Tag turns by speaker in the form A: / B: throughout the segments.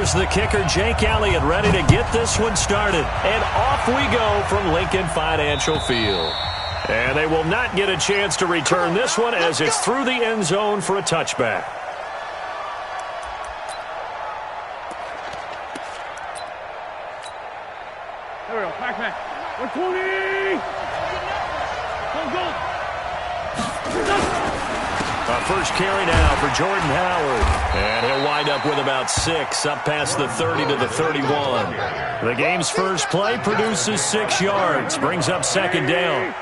A: Here's the kicker, Jake Elliott, ready to get this one started. And off we go from Lincoln Financial Field. And they will not get a chance to return this one as it's through the end zone for a touchback.
B: There we go. Back. 120. Go.
A: First carry now for Jordan Howard. And he'll wind up with about 6, up past the 30 to the 31. The game's first play produces 6 yards, brings up second down.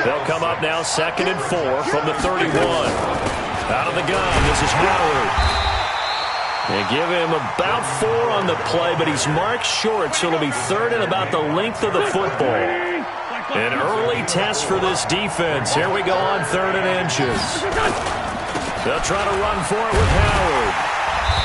A: They'll come up now 2nd and 4 from the 31. Out of the gun, this is Howard. They give him about 4 on the play, but he's marked short, so it'll be 3rd and about the length of the football. An early test for this defense. Here we go on 3rd and inches. They'll try to run for it with Howard.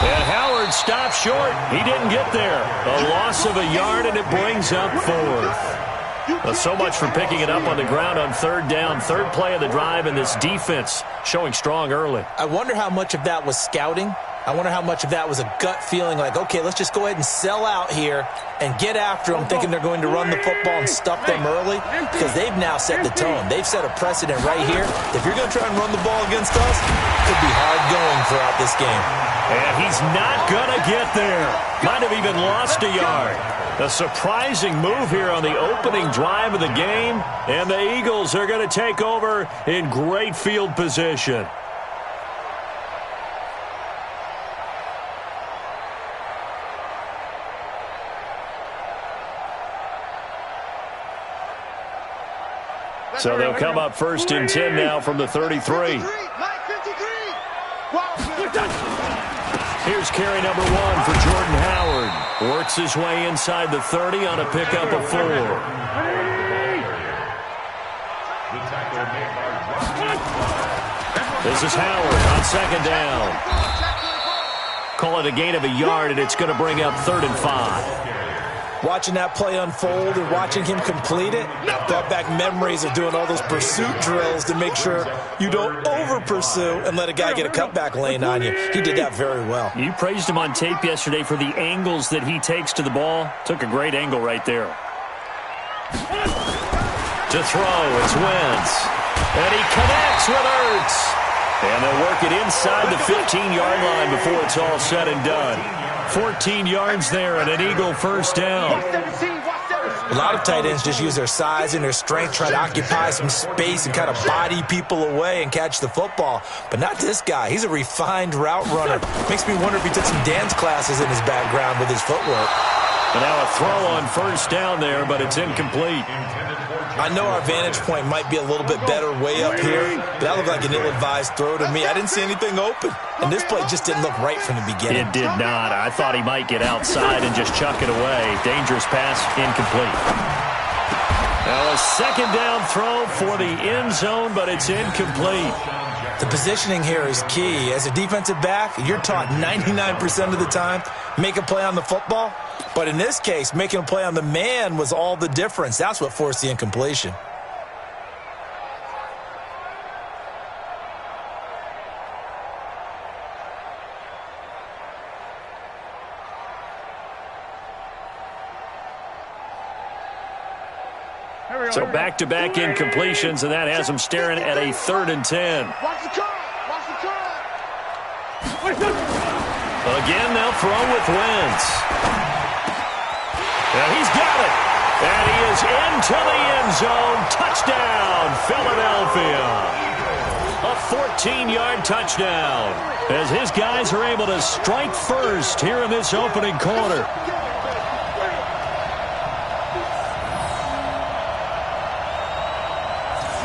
A: And Howard stops short. He didn't get there. A loss of a yard, and it brings up 4th. Well, so much for picking it up on the ground on 3rd down. 3rd play of the drive, and this defense showing strong early.
C: I wonder how much of that was scouting. I wonder how much of that was a gut feeling like, okay, let's just go ahead and sell out here and get after them, thinking they're going to run the football and stuff them early, because they've now set the tone. They've set a precedent right here. If you're going to try and run the ball against us, it could be hard going throughout this game.
A: And he's not going to get there. Might have even lost a yard. A surprising move here on the opening drive of the game, and the Eagles are going to take over in great field position. So they'll come up 1st and 10 now from the 33. Here's carry number 1 for Jordan Howard. Works his way inside the 30 on a pickup of 4. This is Howard on 2nd down. Call it a gain of a yard, and it's going to bring up 3rd and 5.
C: Watching that play unfold and watching him complete it brought back memories of doing all those pursuit drills to make sure you don't over-pursue and let a guy get a cutback lane on you. He did that very well.
A: You praised him on tape yesterday for the angles that he takes to the ball. Took a great angle right there. To throw, it's Wentz. And he connects with Ertz. And they'll work it inside the 15-yard line before it's all said and done. 14 yards there and an Eagle first down.
C: A lot of tight ends just use their size and their strength, try to occupy some space and kind of body people away and catch the football. But not this guy. He's a refined route runner. Makes me wonder if he took some dance classes in his background with his footwork.
A: And now a throw on first down there, but it's incomplete.
C: I know our vantage point might be a little bit better way up here, but that looked like an ill-advised throw to me. I didn't see anything open, and this play just didn't look right from the beginning.
A: It did not. I thought he might get outside and just chuck it away. Dangerous pass, incomplete. Now a 2nd down throw for the end zone, but it's incomplete.
C: The positioning here is key. As a defensive back, you're taught 99% of the time, make a play on the football. But in this case, making a play on the man was all the difference. That's what forced the incompletion.
A: So back-to-back incompletions, and that has them staring at a 3rd and 10. Again, they'll throw with Wentz. Now he's got it. And he is into the end zone. Touchdown, Philadelphia. A 14-yard touchdown as his guys are able to strike first here in this opening quarter.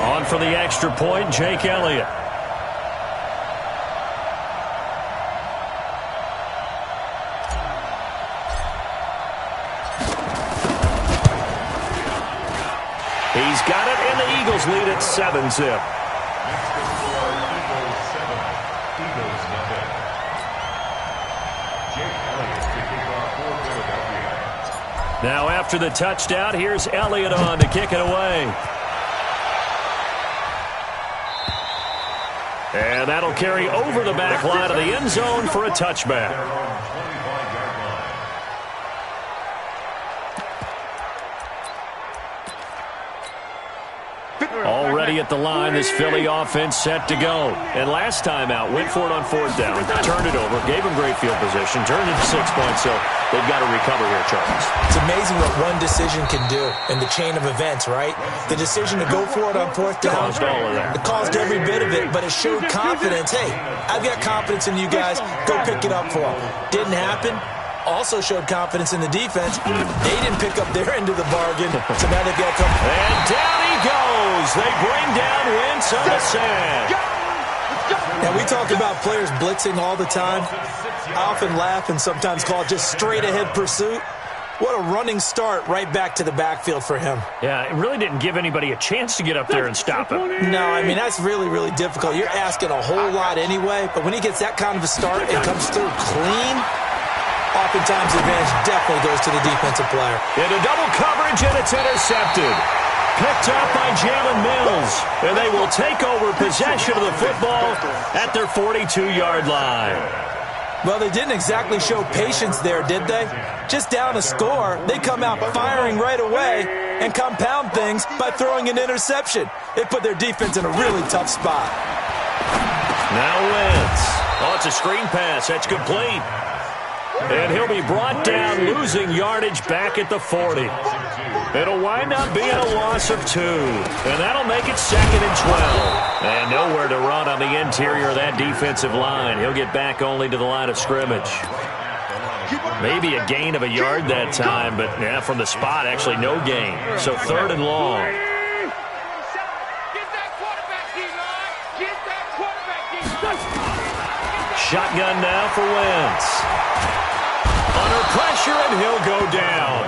A: On for the extra point, Jake Elliott. He's got it, and the Eagles lead at 7-zip. Now after the touchdown, here's Elliott on to kick it away. And that'll carry over the back line of the end zone for a touchback. Already at the line, this Philly offense set to go. And last time out, went for it on 4th down, turned it over, gave them great field position, turned it to 6 points, so they've got to recover here, Charles.
C: It's amazing what one decision can do in the chain of events, right? The decision to go for it on 4th down.
A: Caused all of that.
C: It caused every bit of it, but it showed confidence. Hey, I've got confidence in you guys. Go pick it up for them. Didn't happen. Also showed confidence in the defense. They didn't pick up their end of the bargain, so now they've got to come.
A: And down he goes. They bring down Wentz on the sack.
C: Now, we talk about players blitzing all the time. I often laugh and sometimes call it just straight-ahead pursuit. What a running start right back to the backfield for him.
A: Yeah, it really didn't give anybody a chance to get up there and stop him.
C: No, I mean, that's really, really difficult. You're asking a whole lot anyway, but when he gets that kind of a start and comes through clean, oftentimes the advantage definitely goes to the defensive player.
A: Into double coverage, and it's intercepted. Picked up by Jalen Mills, and they will take over possession of the football at their 42-yard line.
C: Well, they didn't exactly show patience there, did they? Just down a score, they come out firing right away and compound things by throwing an interception. They put their defense in a really tough spot.
A: Now Wentz. Oh, it's a screen pass. That's complete. And he'll be brought down, losing yardage back at the 40. It'll wind up being a loss of 2. And that'll make it 2nd and 12. And nowhere to run on the interior of that defensive line. He'll get back only to the line of scrimmage. Maybe a gain of a yard that time, but yeah, from the spot, actually no gain. So 3rd and long. Shotgun now for Wentz. Under pressure, and he'll go down.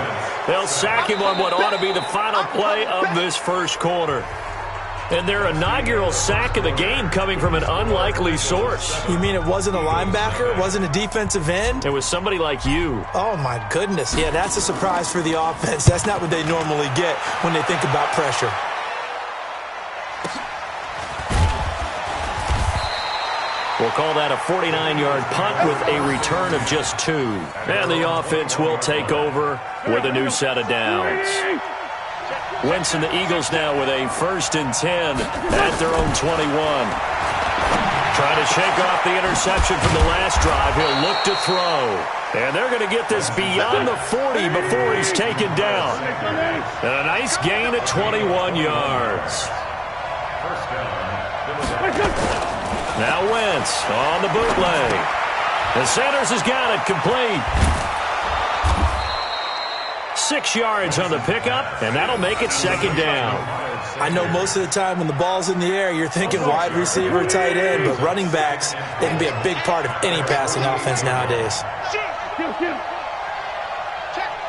A: They'll sack him on what ought to be the final play of this first quarter. And their inaugural sack of the game coming from an unlikely source.
C: You mean it wasn't a linebacker? It wasn't a defensive end?
A: It was somebody like you.
C: Oh, my goodness. Yeah, that's a surprise for the offense. That's not what they normally get when they think about pressure.
A: We'll call that a 49-yard punt with a return of just 2. And the offense will take over with a new set of downs. Wentz and the Eagles now with a 1st and 10 at their own 21. Trying to shake off the interception from the last drive. He'll look to throw. And they're going to get this beyond the 40 before he's taken down. And a nice gain at 21 yards. Now Wentz on the bootleg. And Sanders has got it complete. 6 yards on the pickup, and that'll make it 2nd down.
C: I know most of the time when the ball's in the air, you're thinking wide receiver, tight end, but running backs, they can be a big part of any passing offense nowadays.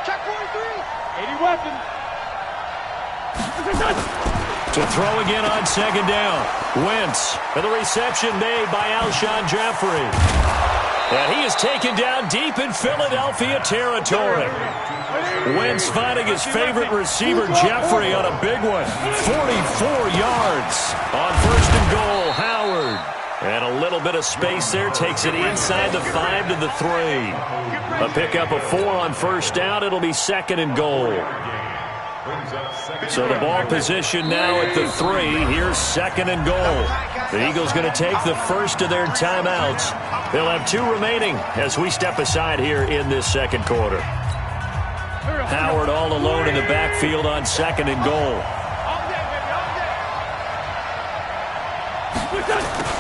B: Check 43. 80 weapons.
A: To throw again on 2nd down. Wentz, and the reception made by Alshon Jeffrey. And he is taken down deep in Philadelphia territory. Wentz finding his favorite receiver, Jeffrey, on a big one. 44 yards on 1st and goal, Howard. And a little bit of space there, takes it inside the 5 to the 3. A pickup of 4 on 1st down, it'll be 2nd and goal. So the ball position now at the 3. Here's 2nd and goal. The Eagles going to take the first of their timeouts. They'll have 2 remaining as we step aside here in this 2nd quarter. Howard all alone in the backfield on 2nd and goal.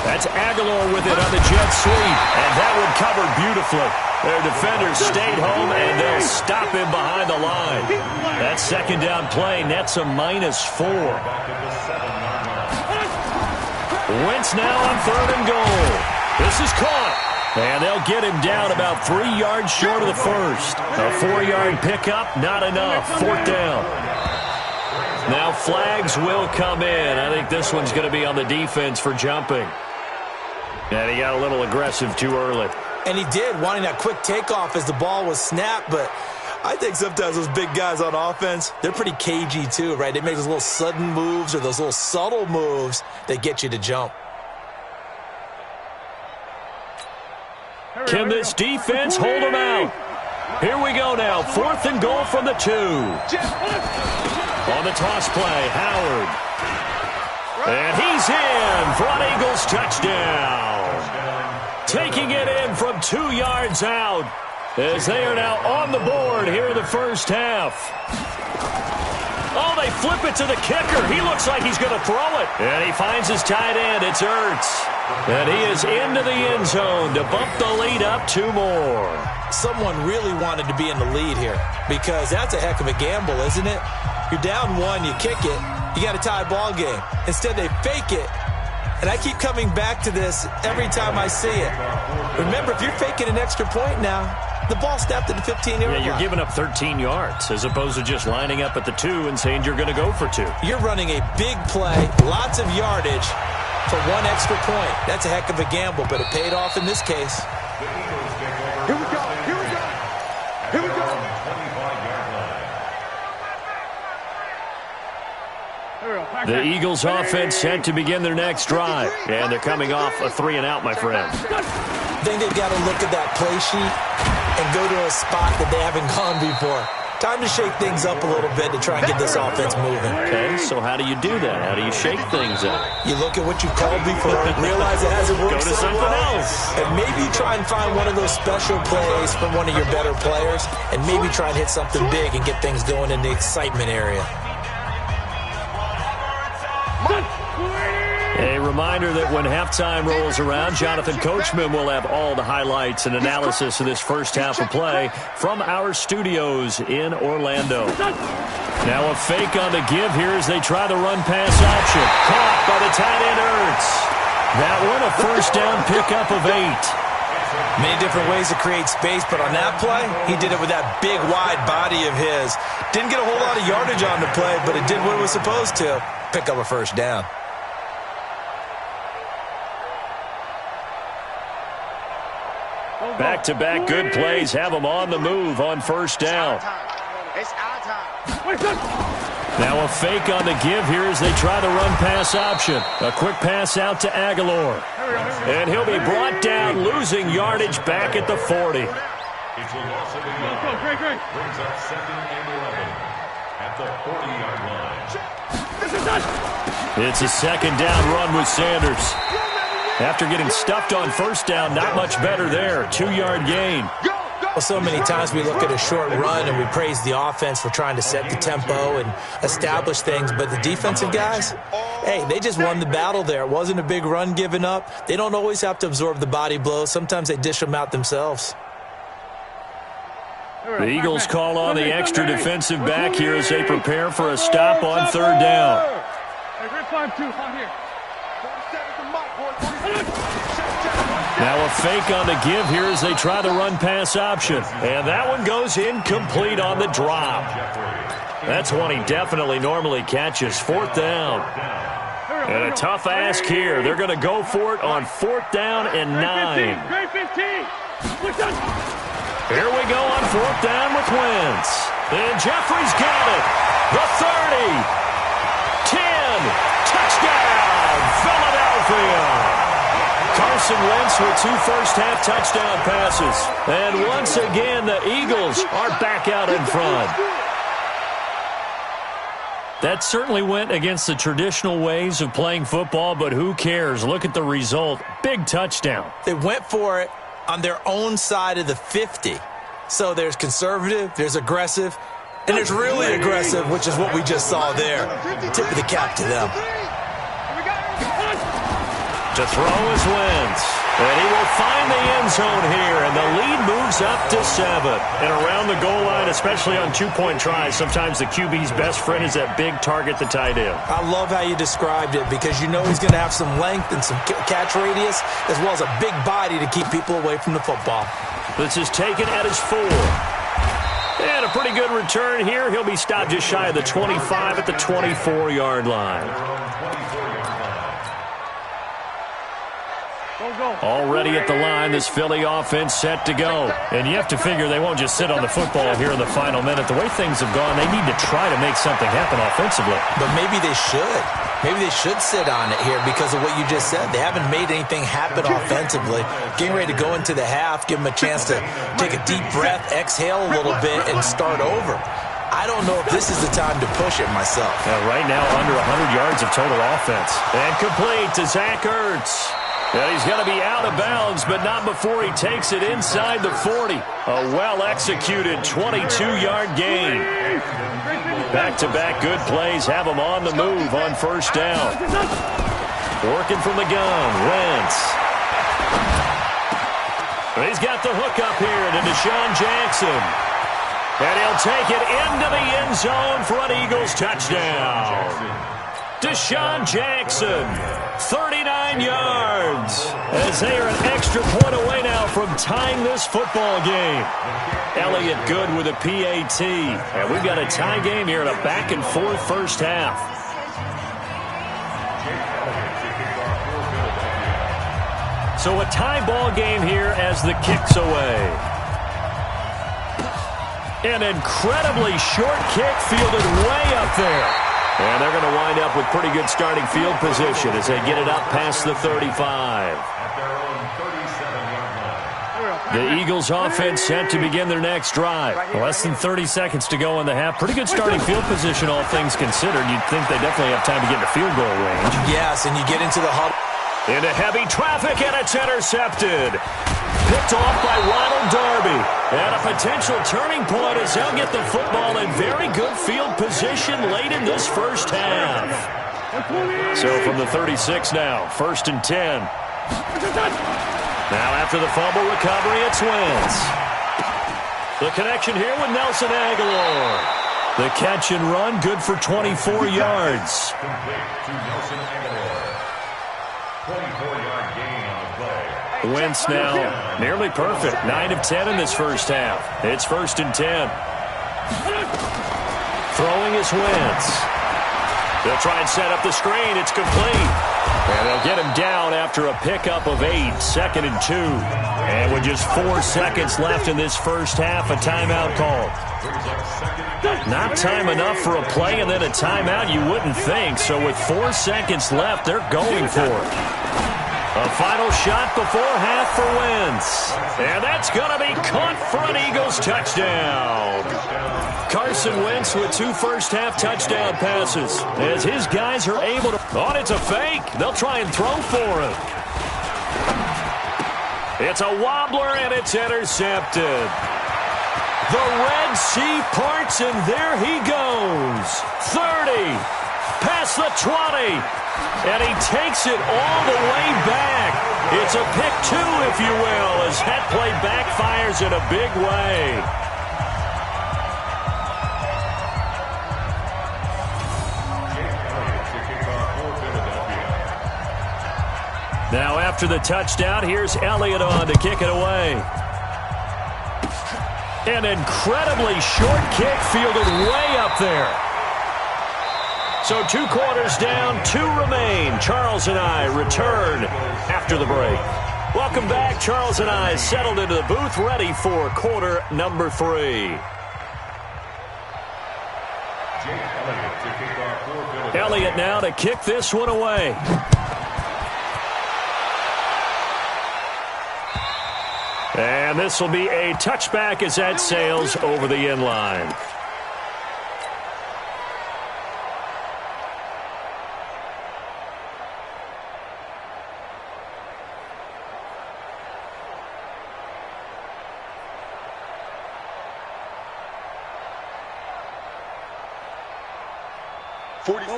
A: That's Aguilar with it on the jet sweep. And that one covered beautifully. Their defenders stayed home, and they'll stop him behind the line. That 2nd down play nets a -4. Wentz now on 3rd and goal. This is caught. And they'll get him down about 3 yards short of the first. A 4-yard pickup, not enough. 4th down. Now flags will come in. I think this one's going to be on the defense for jumping. And he got a little aggressive too early.
C: And he did, wanting that quick takeoff as the ball was snapped. But I think sometimes those big guys on offense, they're pretty cagey too, right? They make those little sudden moves or those little subtle moves that get you to jump.
A: Can this defense hold them out? Here we go now. 4th and goal from the 2. On the toss play, Howard. And he's in for an Eagles touchdown. Taking it in from 2 yards out as they are now on the board here in the first half. Oh, they flip it to the kicker. He looks like he's going to throw it. And he finds his tight end. It's Ertz. And he is into the end zone to bump the lead up 2 more.
C: Someone really wanted to be in the lead here because that's a heck of a gamble, isn't it? You're down 1, you kick it, you got a tie ball game. Instead, they fake it. And I keep coming back to this every time I see it. Remember, if you're faking an extra point now, the ball snapped at the 15-yard line.
A: Yeah, you're giving up 13 yards as opposed to just lining up at the 2 and saying you're going to go for 2.
C: You're running a big play, lots of yardage for 1 extra point. That's a heck of a gamble, but it paid off in this case.
B: Here we go. Here we go. Here we go.
A: The Eagles offense set to begin their next drive. And they're coming off a 3-and-out, my friend.
C: I think they've got to look at that play sheet and go to a spot that they haven't gone before. Time to shake things up a little bit to try and get this offense moving.
A: Okay, so how do you do that? How do you shake things up?
C: You look at what you've called before, realize it hasn't worked
A: Go to something else.
C: and maybe try and find one of those special plays from one of your better players, and maybe try and hit something big and get things going in the excitement area.
A: A reminder that when halftime rolls around, Jonathan Coachman will have all the highlights and analysis of this first half of play from our studios in Orlando. Now a fake on the give here as they try the run-pass option. Caught by the tight end Ertz. That one a first down pickup of 8.
C: Many different ways to create space, but on that play, he did it with that big, wide body of his. Didn't get a whole lot of yardage on the play, but it did what it was supposed to. Pick up a first down.
A: Back-to-back good plays have them on the move on first down.
B: It's our time.
A: Now a fake on the give here as they try the run-pass option. A quick pass out to Aguilar. And he'll be brought down, losing yardage back at the 40.
B: It's a loss of the yard. Brings up 2nd and 11 at the 40-yard line.
A: It's a second down run with Sanders. After getting stuffed on first down, not much better there. 2-yard gain.
C: Well, so many times we look at a short run and we praise the offense for trying to set the tempo and establish things, but the defensive guys, hey, they just won the battle there. It wasn't a big run given up. They don't always have to absorb the body blows. Sometimes they dish them out themselves.
A: The Eagles call on the extra defensive back here as they prepare for a stop on 3rd down. Now a fake on the give here as they try the run-pass option. And that one goes incomplete on the drop. That's one he definitely normally catches. 4th down. And a tough ask here. They're going to go for it on 4th down and 9. Here we go on 4th down with Wentz. And Jeffrey's got it. The 30. 10. Touchdown, Philadelphia. Carson Wentz with 2 first-half touchdown passes. And once again, the Eagles are back out in front. That certainly went against the traditional ways of playing football, but who cares? Look at the result. Big touchdown.
C: They went for it on their own side of the 50. So there's conservative, there's aggressive, and there's really aggressive, which is what we just saw there. Tip of the cap to them.
A: To throw is Wentz. And he will find the end zone here, and the lead moves up to 7. And around the goal line, especially on 2-point tries, sometimes the QB's best friend is that big target, the tight end.
C: I love how you described it because you know he's going to have some length and some catch radius as well as a big body to keep people away from the football.
A: This is taken at his 4. And a pretty good return here. He'll be stopped just shy of the 25 at the 24-yard line. Already at the line, this Philly offense set to go. And you have to figure they won't just sit on the football here in the final minute. The way things have gone, they need to try to make something happen offensively.
C: But maybe they should. Maybe they should sit on it here because of what you just said. They haven't made anything happen offensively. Getting ready to go into the half, give them a chance to take a deep breath, exhale a little bit, and start over. I don't know if this is the time to push it myself.
A: Right now, under 100 yards of total offense. And complete to Zach Ertz. And he's going to be out of bounds, but not before he takes it inside the 40. A well-executed 22-yard gain. Back-to-back good plays have him on the move on first down. Working from the gun, Wentz. He's got the hook up here to Deshaun Jackson. And he'll take it into the end zone for an Eagles touchdown. Deshaun Jackson, 39 yards, as they are an extra point away now from tying this football game. Elliott good with a PAT. And we've got a tie game here in a back-and-forth first half. So a tie ball game here as the kick's away. An incredibly short kick fielded way up there. And they're going to wind up with pretty good starting field position as they get it up past the 35. The Eagles offense set to begin their next drive. Less than 30 seconds to go in the half. Pretty good starting field position, all things considered. You'd think they definitely have time to get into field goal range.
C: Yes, and you get into the huddle.
A: Into heavy traffic, and it's intercepted. Picked off by Ronald Darby. And a potential turning point as they'll get the football in very good field position late in this first half. So from the 36 now, 1st and 10. Now after the fumble recovery, it's Wentz. The connection here with Nelson Aguilar. The catch and run, good for 24 yards. Wentz now nearly perfect. 9 of 10 in this first half. It's 1st and 10. Throwing is Wentz. They'll try and set up the screen. It's complete. And they'll get him down after a pickup of 8. 2nd and 2. And with just 4 seconds left in this first half, a timeout call. Not time enough for a play and then a timeout, you wouldn't think. So with 4 seconds left, they're going for it. A final shot before half for Wentz. And that's going to be caught for an Eagles touchdown. Carson Wentz with 2 first-half touchdown passes. As his guys are able to... Oh, it's a fake. They'll try and throw for him. It's a wobbler, and it's intercepted. The Red Sea parts, and there he goes. 30. Past the 20. And he takes it all the way back. It's a pick 2, if you will, as that play backfires in a big way. Now after the touchdown, here's Elliott on to kick it away. An incredibly short kick fielded way up there. So 2 quarters down, 2 remain. Charles and I return after the break. Welcome back. Charles and I settled into the booth, ready for quarter number 3. Elliott now to kick this one away. And this will be a touchback as that sails over the end line.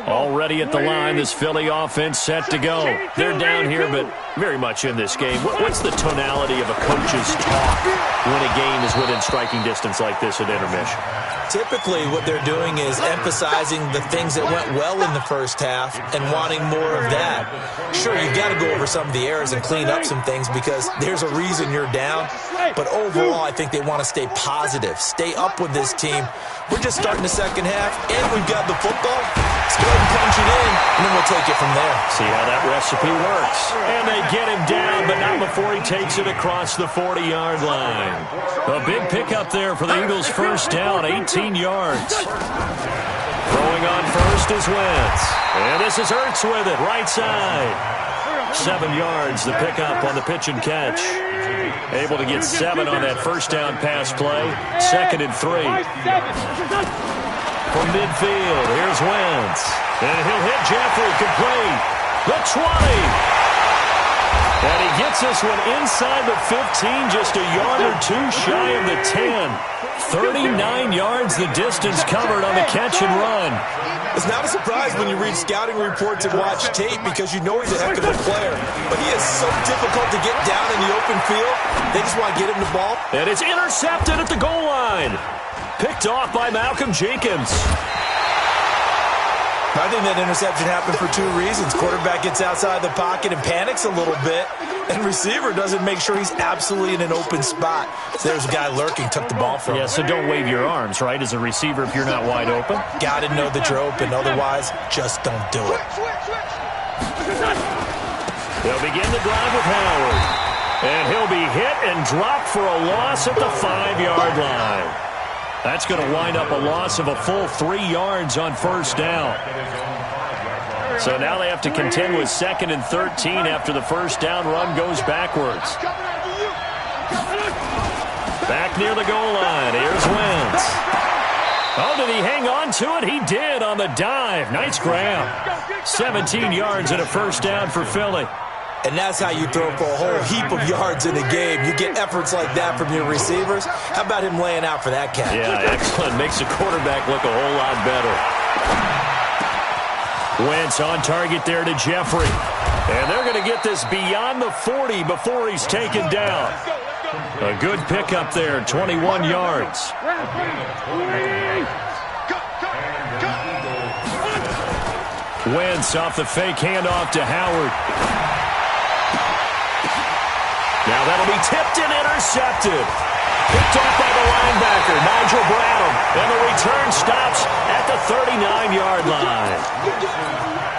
A: Already at the line, this Philly offense set to go. They're down here, but very much in this game. What's the tonality of a coach's talk when a game is within striking distance like this at intermission?
C: Typically, what they're doing is emphasizing the things that went well in the first half and wanting more of that. Sure, you've got to go over some of the errors and clean up some things because there's a reason you're down. But overall, I think they want to stay positive, stay up with this team. We're just starting the second half, and we've got the football. Let's go ahead and punch it in, and then we'll take it from there.
A: See how that recipe works. And they get him down, but not before he takes it across the 40-yard line. A big pickup there for the Eagles' first down, 18 yards. Throwing on first is Wentz. And this is Ertz with it, right side. 7 yards, the pickup on the pitch and catch. Able to get 7 on that first down pass play. 2nd and 3. from midfield. Here's Wentz. And he'll hit Jeffrey complete. The 20. And he gets this one inside the 15, just a yard or two shy of the 10. 39 yards the distance covered on the catch and run.
C: It's not a surprise when you read scouting reports and watch tape because you know he's a heck of a player. But he is so difficult to get down in the open field. They just want to get him the ball.
A: And it's intercepted at the goal line. Picked off by Malcolm Jenkins.
C: I think that interception happened for two reasons. Quarterback gets outside the pocket and panics a little bit, and receiver doesn't make sure he's absolutely in an open spot. So there's a guy lurking, took the ball from him.
A: Yeah, so don't wave your arms, right, as a receiver if you're not wide open.
C: Got to know that you're open. Otherwise, just don't do it.
A: They'll begin the drive with Howard. And he'll be hit and dropped for a loss at the 5-yard line. That's going to wind up a loss of a full 3 yards on first down. So now they have to contend with 2nd and 13 after the first down run goes backwards. Back near the goal line. Here's Wentz. Oh, did he hang on to it? He did on the dive. Nice grab. 17 yards and a first down for Philly.
C: And that's how you throw for a whole heap of yards in a game. You get efforts like that from your receivers. How about him laying out for that catch?
A: Yeah, excellent. Makes the quarterback look a whole lot better. Wentz on target there to Jeffrey. And they're going to get this beyond the 40 before he's taken down. A good pickup there, 21 yards. Wentz off the fake handoff to Howard. Now that'll be tipped and intercepted. Picked off by the linebacker, Nigel Bradham. And the return stops at the 39-yard line.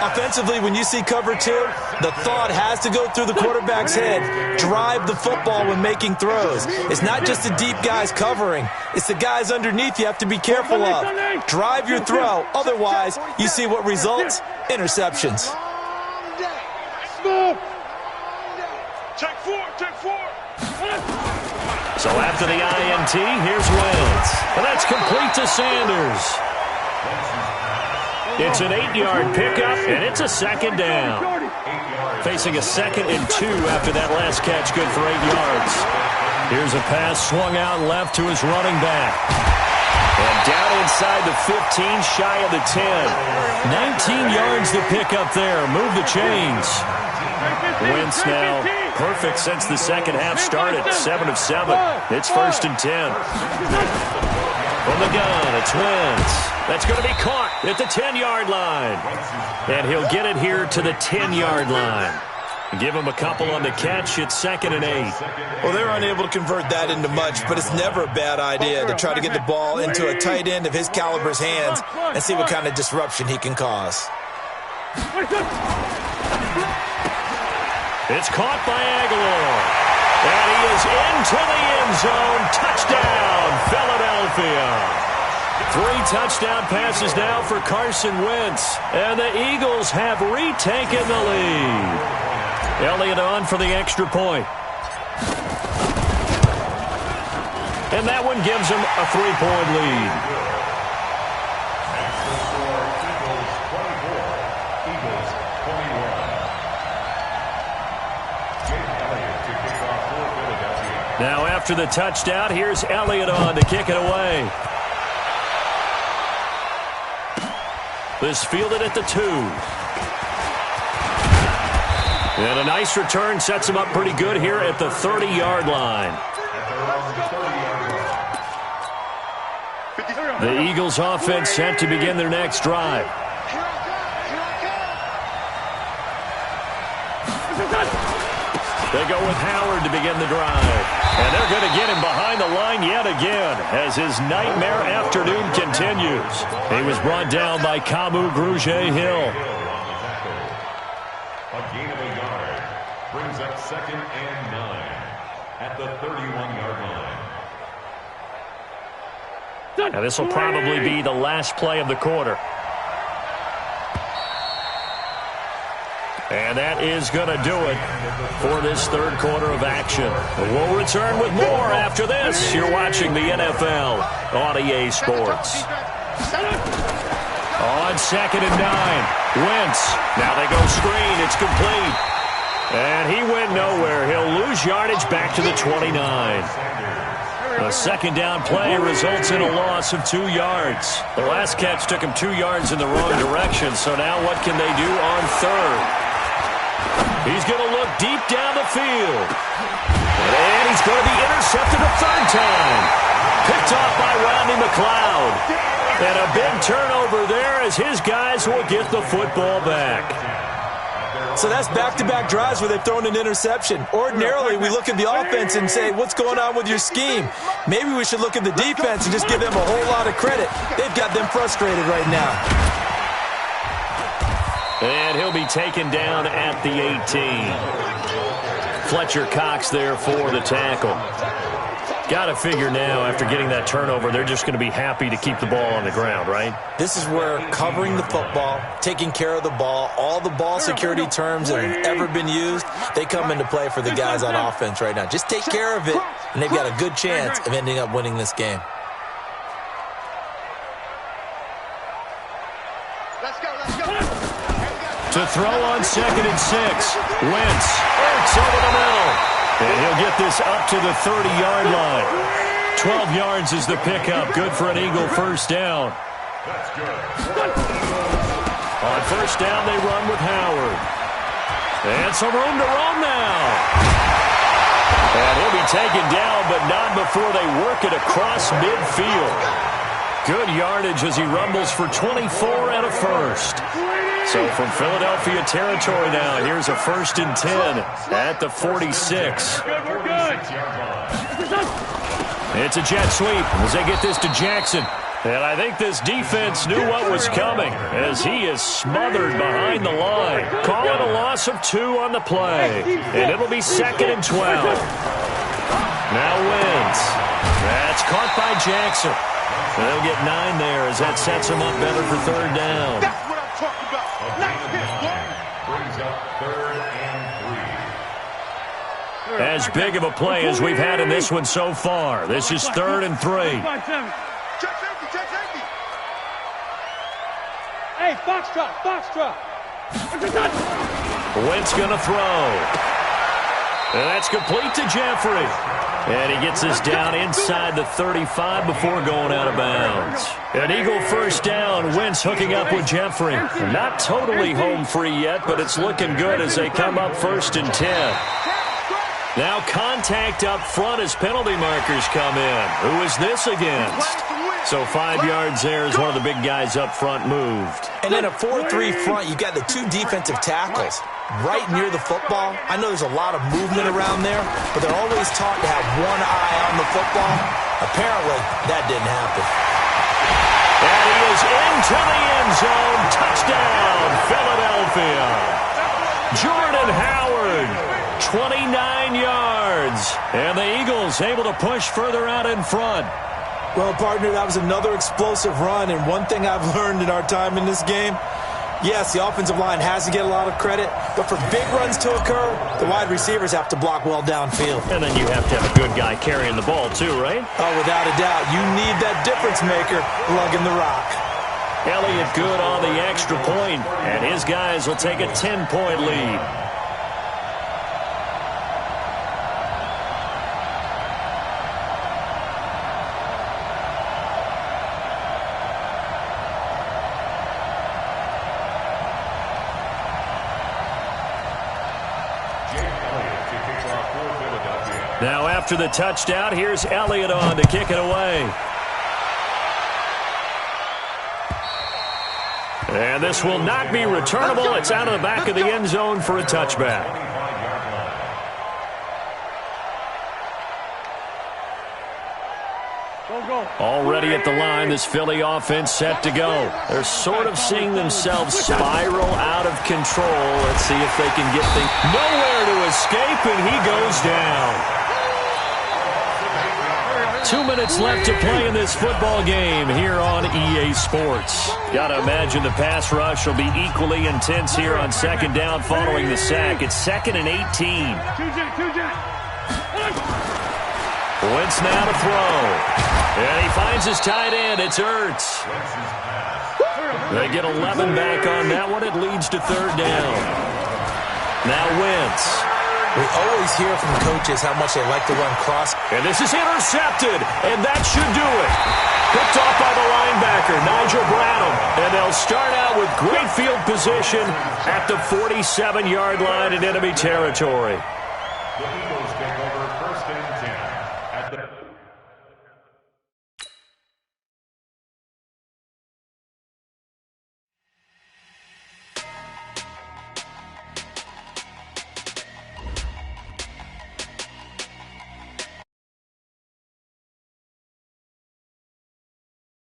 C: Offensively, when you see cover two, the thought has to go through the quarterback's head. Drive the football when making throws. It's not just the deep guys covering. It's the guys underneath you have to be careful of. Drive your throw. Otherwise, you see what results? Interceptions.
A: So after the INT, here's Wentz. And that's complete to Sanders. It's an 8-yard pickup, and it's a second down. Facing a 2nd and 2 after that last catch, good for 8 yards. Here's a pass swung out left to his running back. And down inside the 15, shy of the 10. 19 yards to pick up there. Move the chains. Wentz now perfect since the second half started. 7 of 7. It's 1st and 10. From the gun, it's Wentz. That's going to be caught at the 10-yard line. And he'll get it here to the 10-yard line. Give him a couple on the catch. It's 2nd and 8.
C: Well, they're unable to convert that into much, but it's never a bad idea to try to get the ball into a tight end of his caliber's hands and see what kind of disruption he can cause.
A: It's caught by Aguilar. And he is into the end zone. Touchdown, Philadelphia. 3 touchdown passes now for Carson Wentz. And the Eagles have retaken the lead. Elliott on for the extra point. And that one gives him a 3-point lead. Now after the touchdown, here's Elliott on to kick it away. This fielded at the 2. And a nice return sets him up pretty good here at the 30-yard line. The Eagles offense set to begin their next drive. They go with Howard to begin the drive. And they're going to get him behind the line yet again as his nightmare afternoon continues. He was brought down by Kamu Grugier-Hill.
B: A gain of a yard brings up 2nd and 9 at the 31-yard line.
A: Now this will probably be the last play of the quarter. And that is going to do it for this third quarter of action. We'll return with more after this. You're watching the NFL on EA Sports. On 2nd and 9, Wentz. Now they go screen. It's complete. And he went nowhere. He'll lose yardage back to the 29. A second down play results in a loss of 2 yards. The last catch took him 2 yards in the wrong direction, so now what can they do on 3rd? He's going to look deep down the field. And he's going to be intercepted a 3rd time. Picked off by Rodney McLeod. And a big turnover there as his guys will get the football back.
C: So that's back-to-back drives where they've thrown an interception. Ordinarily, we look at the offense and say, what's going on with your scheme? Maybe we should look at the defense and just give them a whole lot of credit. They've got them frustrated right now.
A: And he'll be taken down at the 18. Fletcher Cox there for the tackle. Got to figure now, after getting that turnover, they're just going to be happy to keep the ball on the ground, right?
C: This is where covering the football, taking care of the ball, all the ball security terms that have ever been used, they come into play for the guys on offense right now. Just take care of it, and they've got a good chance of ending up winning this game.
A: To throw on 2nd and 6, Wentz. Ertz over the middle. And he'll get this up to the 30-yard line. 12 yards is the pickup. Good for an Eagle first down. On first down, they run with Howard. And some room to roam now. And he'll be taken down, but not before they work it across midfield. Good yardage as he rumbles for 24 and a first. So from Philadelphia territory now, here's a 1st and 10 at the 46. It's a jet sweep as they get this to Jackson. And I think this defense knew what was coming as he is smothered behind the line. Call it a loss of 2 on the play. And it'll be 2nd and 12. Now Wentz. That's caught by Jackson. They'll get 9 there as that sets him up better for 3rd down. As big of a play as we've had in this one so far. This is 3rd and 3.
D: Hey, foxtrot.
A: Wentz going to throw. And that's complete to Jeffrey. And he gets this down inside the 35 before going out of bounds. An Eagle first down. Wentz hooking up with Jeffrey. Not totally home free yet, but it's looking good as they come up 1st and 10. Now contact up front as penalty markers come in. Who is this against? So 5 yards there as one of the big guys up front moved.
C: And in a 4-3 front, you've got the 2 defensive tackles right near the football. I know there's a lot of movement around there, but they're always taught to have one eye on the football. Apparently, that didn't happen.
A: And he is into the end zone. Touchdown, Philadelphia. Jordan Howard, 29 yards. And the Eagles able to push further out in front.
C: Well, partner, that was another explosive run, and one thing I've learned in our time in this game, yes, the offensive line has to get a lot of credit, but for big runs to occur, the wide receivers have to block well downfield.
A: And then you have to have a good guy carrying the ball too, right?
C: Oh, without a doubt. You need that difference maker lugging the rock.
A: Elliott good on the extra point, and his guys will take a 10-point lead. Now after the touchdown, here's Elliott on to kick it away. And this will not be returnable. It's out of the back of the end zone for a touchback. Already at the line, this Philly offense set to go. They're sort of seeing themselves spiral out of control. Let's see if they can get things nowhere to escape, and he goes down. 2 minutes left to play in this football game here on EA Sports. Got to imagine the pass rush will be equally intense here on 2nd down following the sack. It's 2nd and 18. Wentz now to throw. And he finds his tight end. It's Ertz. They get 11 back on that one. It leads to third down. Now Wentz.
C: We always hear from coaches how much they like to run cross.
A: And this is intercepted, and that should do it. Picked off by the linebacker, Nigel Bradham. And they'll start out with great field position at the 47-yard line in enemy territory.